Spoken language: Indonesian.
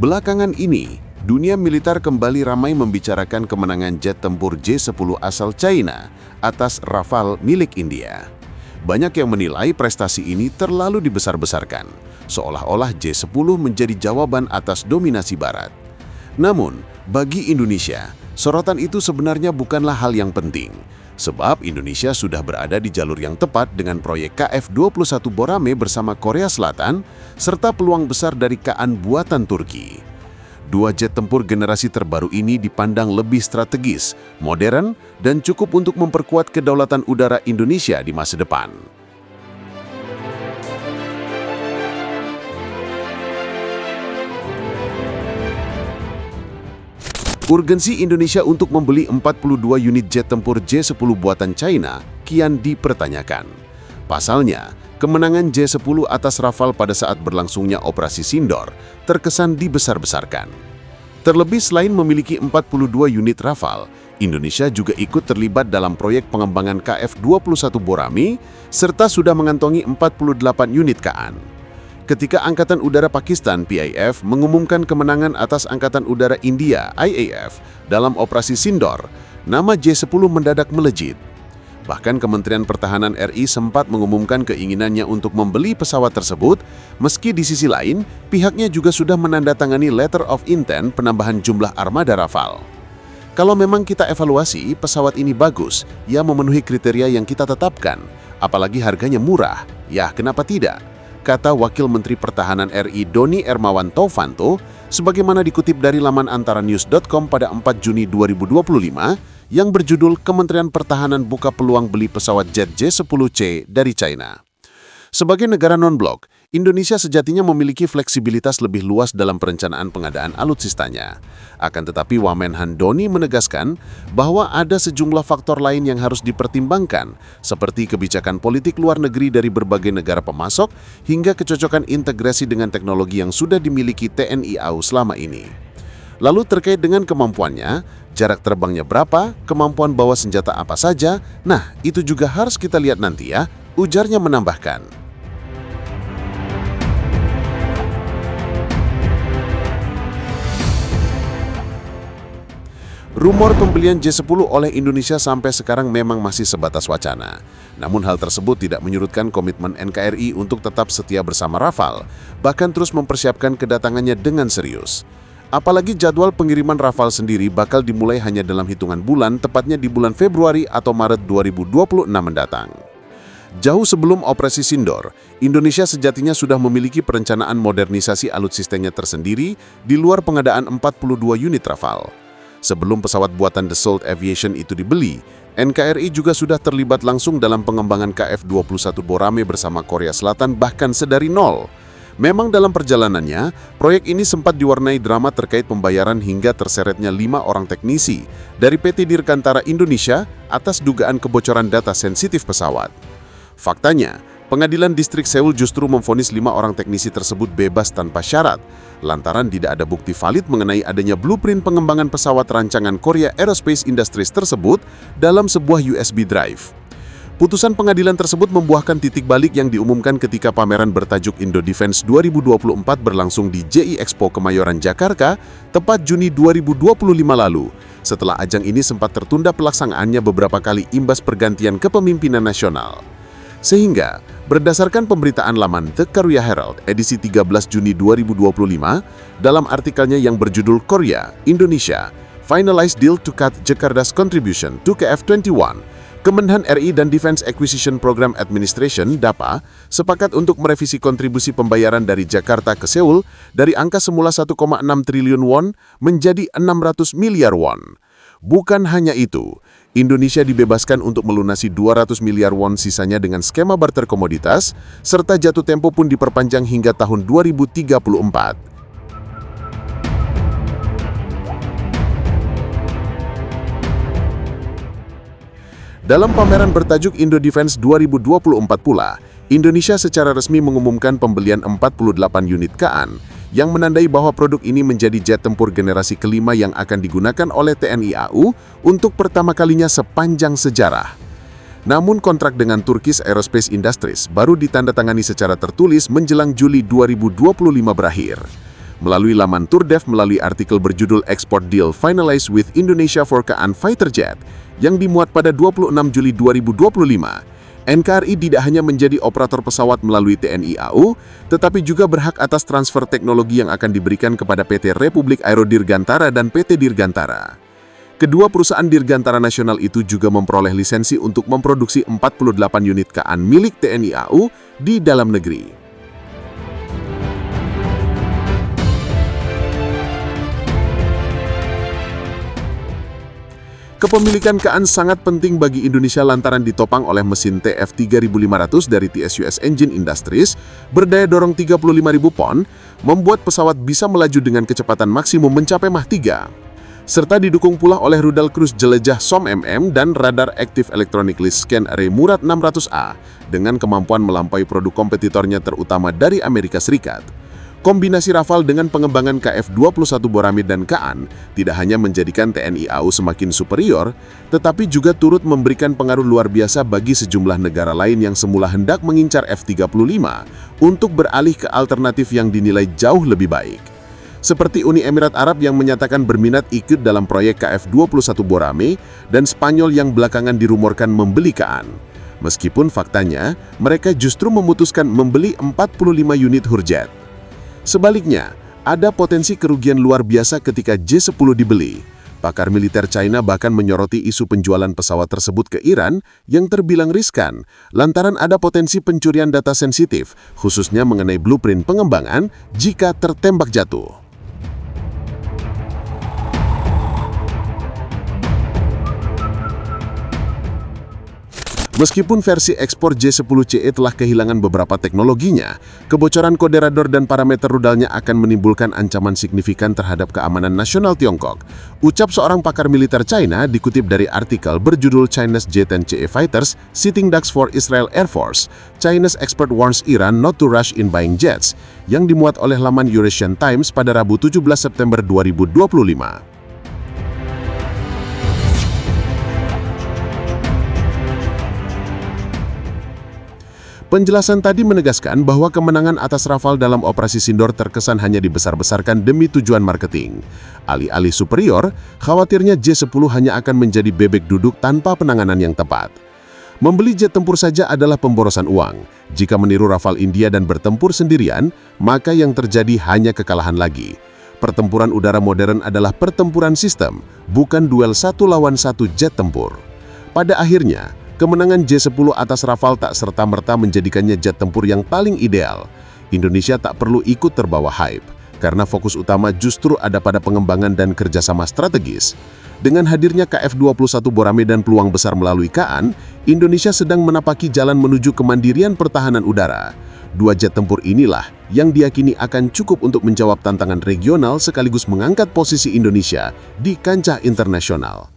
Belakangan ini, dunia militer kembali ramai membicarakan kemenangan jet tempur J-10 asal China atas Rafale milik India. Banyak yang menilai prestasi ini terlalu dibesar-besarkan, seolah-olah J-10 menjadi jawaban atas dominasi Barat. Namun, bagi Indonesia, sorotan itu sebenarnya bukanlah hal yang penting, sebab Indonesia sudah berada di jalur yang tepat dengan proyek KF-21 Borame bersama Korea Selatan, serta peluang besar dari KAN buatan Turki. Dua jet tempur generasi terbaru ini dipandang lebih strategis, modern, dan cukup untuk memperkuat kedaulatan udara Indonesia di masa depan. Urgensi Indonesia untuk membeli 42 unit jet tempur J-10 buatan China kian dipertanyakan. Pasalnya, kemenangan J-10 atas Rafale pada saat berlangsungnya Operasi Sindor terkesan dibesar-besarkan. Terlebih selain memiliki 42 unit Rafale, Indonesia juga ikut terlibat dalam proyek pengembangan KF-21 Borame serta sudah mengantongi 48 unit KAN. Ketika Angkatan Udara Pakistan (PIF) mengumumkan kemenangan atas Angkatan Udara India (IAF) dalam Operasi Sindor, nama J-10 mendadak melejit. Bahkan Kementerian Pertahanan RI sempat mengumumkan keinginannya untuk membeli pesawat tersebut, meski di sisi lain, pihaknya juga sudah menandatangani Letter of Intent penambahan jumlah armada Rafale. Kalau memang kita evaluasi, pesawat ini bagus, ya memenuhi kriteria yang kita tetapkan, apalagi harganya murah, ya kenapa tidak? Kata Wakil Menteri Pertahanan RI Doni Ermawan Taufanto, sebagaimana dikutip dari laman antaranews.com pada 4 Juni 2025, yang berjudul Kementerian Pertahanan buka peluang beli pesawat jet J-10C dari China. Sebagai negara non-blok, Indonesia sejatinya memiliki fleksibilitas lebih luas dalam perencanaan pengadaan alutsistanya. Akan tetapi Wamenhan Doni menegaskan bahwa ada sejumlah faktor lain yang harus dipertimbangkan, seperti kebijakan politik luar negeri dari berbagai negara pemasok hingga kecocokan integrasi dengan teknologi yang sudah dimiliki TNI AU selama ini. Lalu terkait dengan kemampuannya, jarak terbangnya berapa, kemampuan bawa senjata apa saja, nah itu juga harus kita lihat nanti ya, ujarnya menambahkan. Rumor pembelian J-10 oleh Indonesia sampai sekarang memang masih sebatas wacana. Namun hal tersebut tidak menyurutkan komitmen NKRI untuk tetap setia bersama Rafale, bahkan terus mempersiapkan kedatangannya dengan serius. Apalagi jadwal pengiriman Rafale sendiri bakal dimulai hanya dalam hitungan bulan, tepatnya di bulan Februari atau Maret 2026 mendatang. Jauh sebelum Operasi Sindor, Indonesia sejatinya sudah memiliki perencanaan modernisasi alutsistanya tersendiri di luar pengadaan 42 unit Rafale. Sebelum pesawat buatan Dassault Aviation itu dibeli, NKRI juga sudah terlibat langsung dalam pengembangan KF-21 Borame bersama Korea Selatan bahkan sedari nol. Memang dalam perjalanannya, proyek ini sempat diwarnai drama terkait pembayaran hingga terseretnya 5 orang teknisi dari PT Dirgantara Indonesia atas dugaan kebocoran data sensitif pesawat. Faktanya, Pengadilan Distrik Seoul justru memvonis 5 orang teknisi tersebut bebas tanpa syarat, lantaran tidak ada bukti valid mengenai adanya blueprint pengembangan pesawat rancangan Korea Aerospace Industries tersebut dalam sebuah USB drive. Putusan pengadilan tersebut membuahkan titik balik yang diumumkan ketika pameran bertajuk Indo Defense 2024 berlangsung di JI Expo Kemayoran, Jakarta, tepat Juni 2025 lalu, setelah ajang ini sempat tertunda pelaksanaannya beberapa kali imbas pergantian kepemimpinan nasional. Sehingga, berdasarkan pemberitaan laman The Korea Herald edisi 13 Juni 2025, dalam artikelnya yang berjudul Korea, Indonesia, Finalized Deal to Cut Jakarta's Contribution to KF-21, Kemenhan RI dan Defense Acquisition Program Administration (DAPA) sepakat untuk merevisi kontribusi pembayaran dari Jakarta ke Seoul dari angka semula 1,6 triliun won menjadi 600 miliar won. Bukan hanya itu, Indonesia dibebaskan untuk melunasi 200 miliar won sisanya dengan skema barter komoditas, serta jatuh tempo pun diperpanjang hingga tahun 2034. Dalam pameran bertajuk Indo Defense 2024 pula, Indonesia secara resmi mengumumkan pembelian 48 unit KAN, yang menandai bahwa produk ini menjadi jet tempur generasi kelima yang akan digunakan oleh TNI AU untuk pertama kalinya sepanjang sejarah. Namun kontrak dengan Turkish Aerospace Industries baru ditandatangani secara tertulis menjelang Juli 2025 berakhir. Melalui laman Turdev melalui artikel berjudul Export Deal Finalized with Indonesia for Kaan Fighter Jet yang dimuat pada 26 Juli 2025, NKRI tidak hanya menjadi operator pesawat melalui TNI AU, tetapi juga berhak atas transfer teknologi yang akan diberikan kepada PT Republik Aero Dirgantara dan PT Dirgantara. Kedua perusahaan Dirgantara Nasional itu juga memperoleh lisensi untuk memproduksi 48 unit Kaan milik TNI AU di dalam negeri. Kepemilikan Kaan sangat penting bagi Indonesia lantaran ditopang oleh mesin TF3500 dari TS US Engine Industries berdaya dorong 35.000 pon, membuat pesawat bisa melaju dengan kecepatan maksimum mencapai Mach 3. Serta didukung pula oleh rudal cruise jelajah SOM-MM dan radar Active Electronically Scan Array Murad 600A dengan kemampuan melampaui produk kompetitornya terutama dari Amerika Serikat. Kombinasi Rafale dengan pengembangan KF-21 Boramid dan Kaan tidak hanya menjadikan TNI AU semakin superior, tetapi juga turut memberikan pengaruh luar biasa bagi sejumlah negara lain yang semula hendak mengincar F-35 untuk beralih ke alternatif yang dinilai jauh lebih baik. Seperti Uni Emirat Arab yang menyatakan berminat ikut dalam proyek KF-21 Borame dan Spanyol yang belakangan dirumorkan membeli Kaan. Meskipun faktanya, mereka justru memutuskan membeli 45 unit Hurjet. Sebaliknya, ada potensi kerugian luar biasa ketika J-10 dibeli. Pakar militer China bahkan menyoroti isu penjualan pesawat tersebut ke Iran yang terbilang riskan, lantaran ada potensi pencurian data sensitif, khususnya mengenai blueprint pengembangan jika tertembak jatuh. Meskipun versi ekspor J-10CE telah kehilangan beberapa teknologinya, kebocoran kode radar dan parameter rudalnya akan menimbulkan ancaman signifikan terhadap keamanan nasional Tiongkok. Ucap seorang pakar militer China dikutip dari artikel berjudul China's J-10CE Fighters Sitting Ducks for Israel Air Force, China's expert warns Iran not to rush in buying jets, yang dimuat oleh laman Eurasian Times pada Rabu 17 September 2025. Penjelasan tadi menegaskan bahwa kemenangan atas Rafale dalam operasi Sindor terkesan hanya dibesar-besarkan demi tujuan marketing. Alih-alih superior, khawatirnya J-10 hanya akan menjadi bebek duduk tanpa penanganan yang tepat. Membeli jet tempur saja adalah pemborosan uang. Jika meniru Rafale India dan bertempur sendirian, maka yang terjadi hanya kekalahan lagi. Pertempuran udara modern adalah pertempuran sistem, bukan duel satu lawan satu jet tempur. Pada akhirnya, kemenangan J-10 atas Rafale tak serta-merta menjadikannya jet tempur yang paling ideal. Indonesia tak perlu ikut terbawa hype, karena fokus utama justru ada pada pengembangan dan kerjasama strategis. Dengan hadirnya KF-21 Borame dan peluang besar melalui Kaan, Indonesia sedang menapaki jalan menuju kemandirian pertahanan udara. Dua jet tempur inilah yang diyakini akan cukup untuk menjawab tantangan regional sekaligus mengangkat posisi Indonesia di kancah internasional.